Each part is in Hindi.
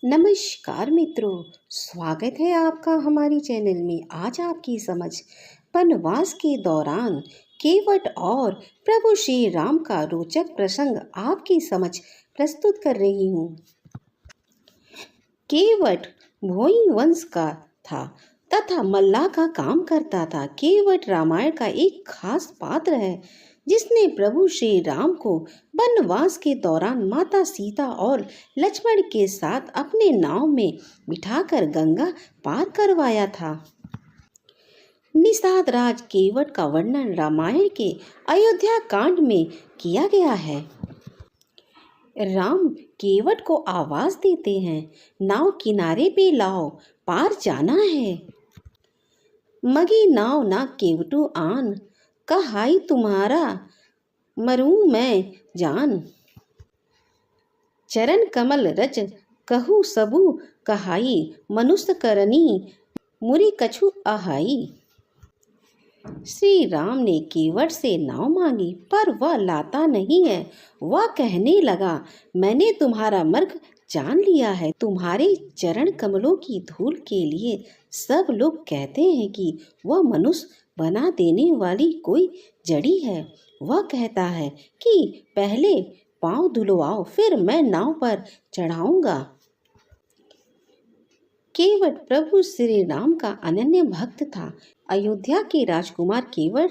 नमस्कार मित्रों, स्वागत है आपका हमारी चैनल में। आज आपकी समझ वनवास के दौरान केवट और प्रभु श्री राम का रोचक प्रसंग आपकी समझ प्रस्तुत कर रही हूँ। केवट भोई वंश का था तथा मल्लाह का काम करता था। केवट रामायण का एक खास पात्र है जिसने प्रभु श्री राम को वनवास के दौरान माता सीता और लक्ष्मण के साथ अपने नाव में बिठाकर गंगा पार करवाया था। निषाद राज केवट का वर्णन रामायण के अयोध्या कांड में किया गया है। राम केवट को आवाज देते हैं, नाव किनारे पे लाओ, पार जाना है। मगी नाव ना केवटू आन, कहाई तुम्हारा मरूं मैं जान। चरण कमल रज कहू सबू कहाई, मनुष्य करनी मुरी कछु आहाई। श्री राम ने केवट से नाव मांगी पर वह लाता नहीं है। वह कहने लगा, मैंने तुम्हारा मार्ग जान लिया है। तुम्हारे चरण कमलों की धूल के लिए सब लोग कहते हैं कि वह मनुष्य बना देने वाली कोई जड़ी है। वह कहता है कि पहले पांव धुलवाओ, फिर मैं नाव पर चढ़ाऊंगा। केवट प्रभु श्री राम का अनन्य भक्त था। अयोध्या के राजकुमार केवट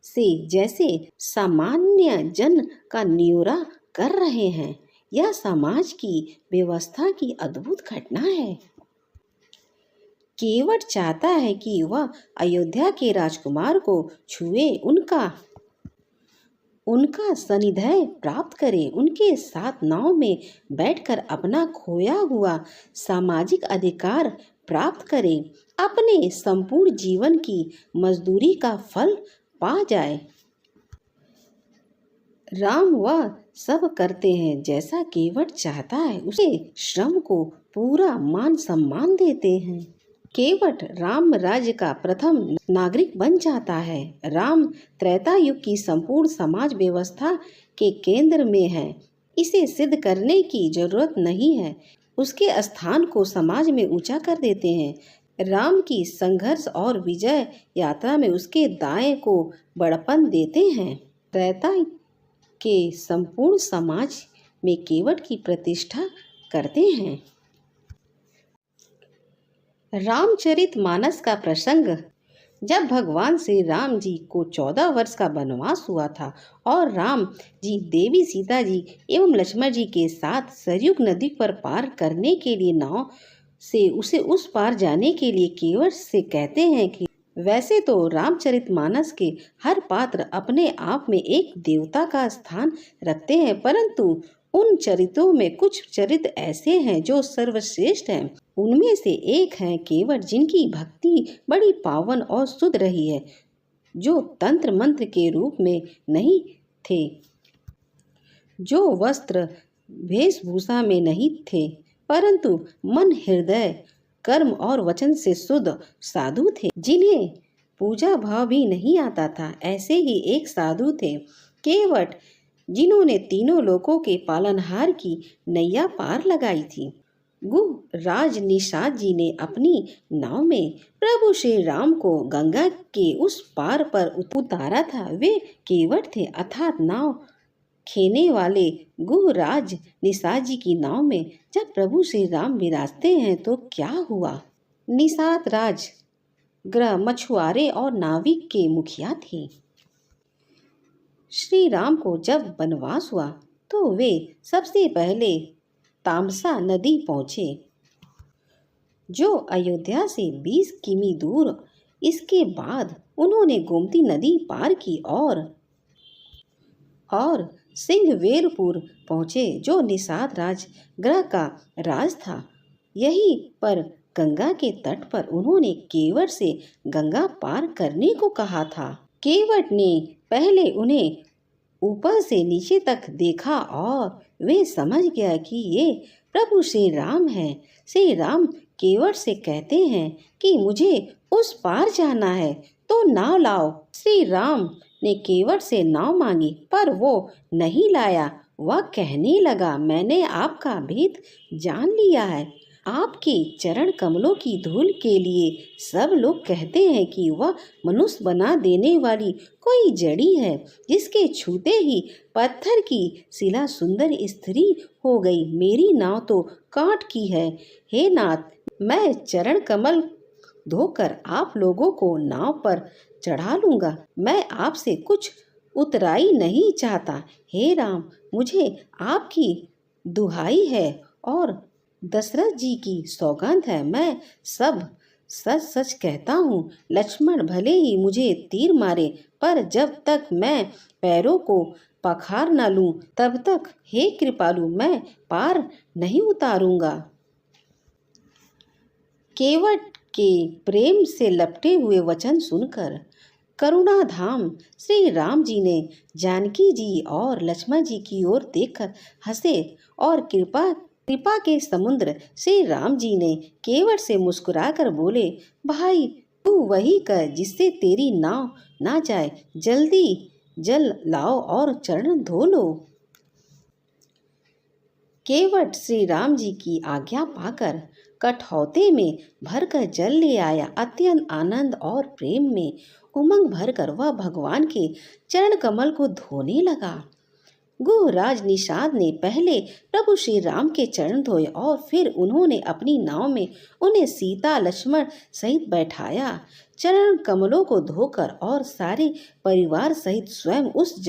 से जैसे सामान्य जन का न्योरा कर रहे हैं। यह समाज की व्यवस्था की अद्भुत घटना है। केवट चाहता है कि वह अयोध्या के राजकुमार को छुए, उनका सानिध्य प्राप्त करे, उनके साथ नाव में बैठकर अपना खोया हुआ सामाजिक अधिकार प्राप्त करे, अपने संपूर्ण जीवन की मजदूरी का फल पा जाए। राम वह सब करते हैं जैसा केवट चाहता है। उसे श्रम को पूरा मान सम्मान देते हैं। केवट राम राज्य का प्रथम नागरिक बन जाता है। राम त्रेता युग की संपूर्ण समाज व्यवस्था के केंद्र में है। इसे सिद्ध करने की जरूरत नहीं है। उसके स्थान को समाज में ऊंचा कर देते हैं। राम की संघर्ष और विजय यात्रा में उसके दाएं को बड़पन देते हैं। त्रेता के संपूर्ण समाज में केवट की प्रतिष्ठा करते हैं। रामचरितमानस का प्रसंग। जब भगवान श्री राम जी को 14 वर्ष का वनवास हुआ था और राम जी देवी सीता जी एवं लक्ष्मण जी के साथ सरयू नदी पर पार करने के लिए नाव से उसे उस पार जाने के लिए केवट से कहते हैं कि वैसे तो रामचरितमानस के हर पात्र अपने आप में एक देवता का स्थान रखते हैं, परंतु उन चरित्रों में कुछ चरित्र ऐसे हैं जो सर्वश्रेष्ठ हैं। उनमें से एक है केवट, जिनकी भक्ति बड़ी पावन और शुद्ध रही है, जो तंत्र मंत्र के रूप में नहीं थे, जो वस्त्र वेशभूषा में नहीं थे, परंतु मन हृदय कर्म और वचन से शुद्ध साधु थे, जिन्हें पूजा भाव भी नहीं आता था। ऐसे ही एक साधु थे केवट, जिन्होंने तीनों लोकों के पालनहार की नैया पार लगाई थी। गुह राज निषाद जी ने अपनी नाव में प्रभु श्री राम को गंगा के उस पार पर उतारा था। वे केवट थे, अर्थात नाव खेने वाले गुह राज निषाद जी की नाव में जब प्रभु श्री राम विराजते हैं तो क्या हुआ। निषाद राज ग्रह मछुआरे और नाविक के मुखिया थे। श्री राम को जब वनवास हुआ तो वे सबसे पहले तामसा नदी पहुंचे, जो अयोध्या से 20 किमी दूर। इसके बाद उन्होंने गोमती नदी पार की और सिंहवेरपुर पहुंचे, जो निषाद राज ग्रह का राज था। यहीं पर गंगा के तट पर उन्होंने केवट से गंगा पार करने को कहा था। केवट ने पहले उन्हें ऊपर से नीचे तक देखा और वे समझ गया कि ये प्रभु श्री राम हैं। श्री राम केवट से कहते हैं कि मुझे उस पार जाना है तो नाव लाओ। श्री राम ने केवट से नाव मांगी पर वो नहीं लाया। वह कहने लगा, मैंने आपका भेद जान लिया है। आपके चरण कमलों की धूल के लिए सब लोग कहते हैं कि वह मनुष्य बना देने वाली कोई जड़ी है, जिसके छूते ही पत्थर की शिला सुंदर स्त्री हो गई। मेरी नाव तो कांट की है। हे नाथ, मैं चरण कमल धोकर आप लोगों को नाव पर चढ़ा लूंगा। मैं आपसे कुछ उतराई नहीं चाहता। हे राम, मुझे आपकी दुहाई है और दशरथ जी की सौगंध है, मैं सब सच सच कहता हूँ। लक्ष्मण भले ही मुझे तीर मारे, पर जब तक मैं पैरों को पखार न लूं, तब तक हे कृपालु मैं पार नहीं उतारूंगा। केवट के प्रेम से लपटे हुए वचन सुनकर करुणाधाम श्री राम जी ने जानकी जी और लक्ष्मण जी की ओर देखकर हंसे और कृपा के समुद्र श्री राम जी ने केवट से मुस्कुराकर बोले, भाई तू वही कर जिससे तेरी नाव ना जाए। जल्दी जल लाओ और चरण धो लो। केवट श्री राम जी की आज्ञा पाकर कठौते में भरकर जल ले आया। अत्यंत आनंद और प्रेम में उमंग भरकर वह भगवान के चरण कमल को धोने लगा। गुहराज निषाद ने पहले प्रभु श्री राम के चरण धोए और फिर उन्होंने अपनी नाव में उन्हें सीता लक्ष्मण सहित बैठाया। चरण कमलों को धोकर और सारे परिवार सहित स्वयं उस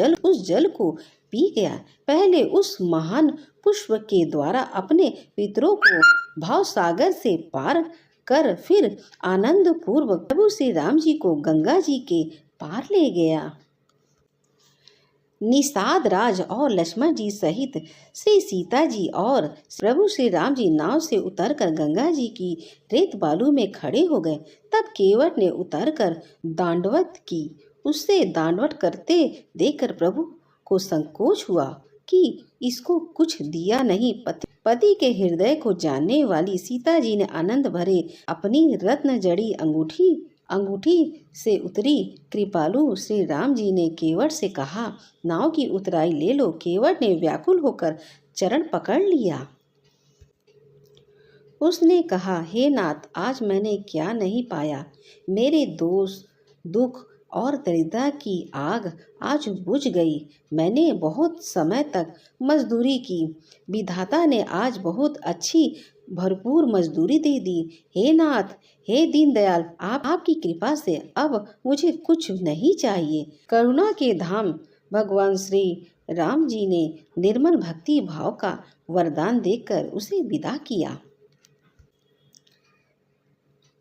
जल को पी गया। पहले उस महान पुष्प के द्वारा अपने पितरों को भाव सागर से पार कर फिर आनंद पूर्वक प्रभु श्री राम जी को गंगा जी के पार ले गया। निषाद राज और लक्ष्मण जी सहित श्री सीता जी और प्रभु श्री राम जी नाव से उतरकर गंगा जी की रेत बालू में खड़े हो गए। तब केवट ने उतरकर दांडवत की। उससे दांडवत करते देखकर प्रभु को संकोच हुआ कि इसको कुछ दिया नहीं। पति के हृदय को जानने वाली सीता जी ने आनंद भरे अपनी रत्न जड़ी अंगूठी से उतरी। कृपालु श्री राम जी ने केवट से कहा, नाव की उतराई ले लो। केवट ने व्याकुल होकर चरण पकड़ लिया। उसने कहा, हे नाथ, आज मैंने क्या नहीं पाया। मेरे दोष दुख और दरिद्रता की आग आज बुझ गई। मैंने बहुत समय तक मजदूरी की। विधाता ने आज बहुत अच्छी भरपूर मजदूरी दे दी। हे नाथ, हे दीनदयाल, आपकी कृपा से अब मुझे कुछ नहीं चाहिए। करुणा के धाम भगवान श्री राम जी ने निर्मल भक्ति भाव का वरदान देकर उसे विदा किया।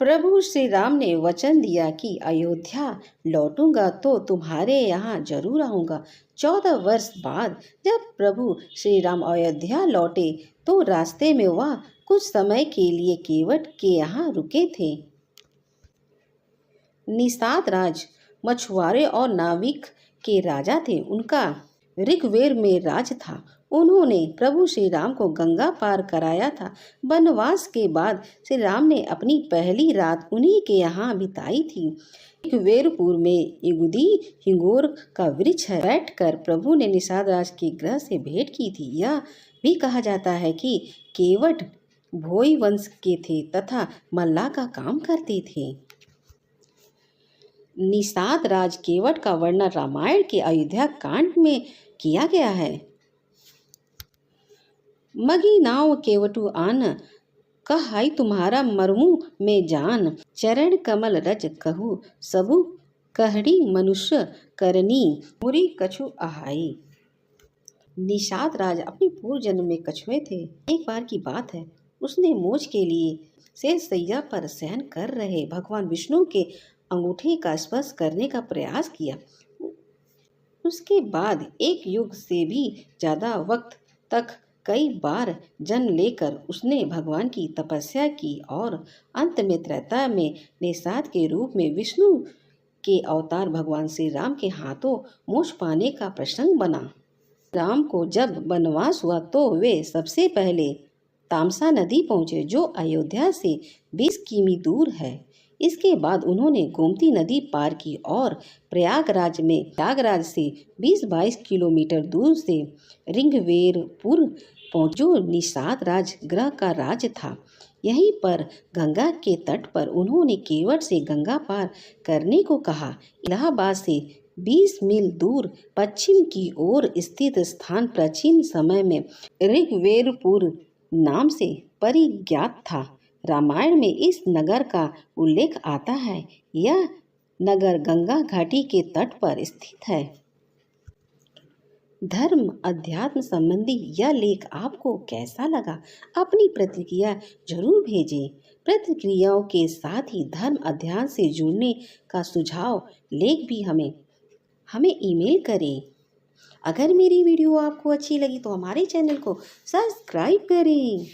प्रभु श्री राम ने वचन दिया कि अयोध्या लौटूंगा तो तुम्हारे यहाँ जरूर आऊंगा। 14 वर्ष बाद जब प्रभु श्री राम अयोध्या लौटे तो रास्ते में वह कुछ समय के लिए केवट के यहाँ रुके थे। निषाद राज मछुआरे और नाविक के राजा थे। उनका ऋग्वेद में राज था। उन्होंने प्रभु श्री राम को गंगा पार कराया था। वनवास के बाद श्री राम ने अपनी पहली रात उन्हीं के यहाँ बिताई थी। ऋग्वेदपुर में युगुदी हिंगोर का वृक्ष है। बैठकर प्रभु ने निषाद राज के ग्रह से भेंट की थी। यह भी कहा जाता है कि केवट भोई वंश के थे तथा मल्लाह का काम करते थे। निषाद राज केवट का वर्णन रामायण के अयोध्या कांड में किया गया है। मगी नाव केवटु आन, कहाई तुम्हारा मरमु में जान। चरण कमल रज कहू, सबु कहड़ी मनुष्य करनी, मुरी कछु आहाई। निषाद राज अपने पूर्व जन्म में कछुए थे। एक बार की बात है, उसने मोज के लिए शेष सैया पर शयन कर रहे भगवान विष्णु के अंगूठे का स्पर्श करने का प्रयास किया। उसके बाद एक युग से भी ज्यादा वक्त तक कई बार जन्म लेकर उसने भगवान की तपस्या की और अंत में त्रेता में निषाद के रूप में विष्णु के अवतार भगवान श्री राम के हाथों मोक्ष पाने का प्रसंग बना। राम को जब वनवास हुआ तो वे सबसे पहले तामसा नदी पहुँचे, जो अयोध्या से 20 किमी दूर है। इसके बाद उन्होंने गोमती नदी पार की और प्रयागराज से 20-22 किलोमीटर दूर से ऋग्वेरपुर पहुंचे, जो निषाद राजगृह का राज्य था। यहीं पर गंगा के तट पर उन्होंने केवट से गंगा पार करने को कहा। इलाहाबाद से 20 मील दूर पश्चिम की ओर स्थित स्थान प्राचीन समय में ऋग्वेरपुर नाम से परिज्ञात था। रामायण में इस नगर का उल्लेख आता है। यह नगर गंगा घाटी के तट पर स्थित है। धर्म अध्यात्म संबंधी यह लेख आपको कैसा लगा? अपनी प्रतिक्रिया जरूर भेजें। प्रतिक्रियाओं के साथ ही धर्म अध्ययन से जुड़ने का सुझाव लेख भी हमें ईमेल करें। अगर मेरी वीडियो आपको अच्छी लगी तो हमारे चैनल को सब्सक्राइब करें।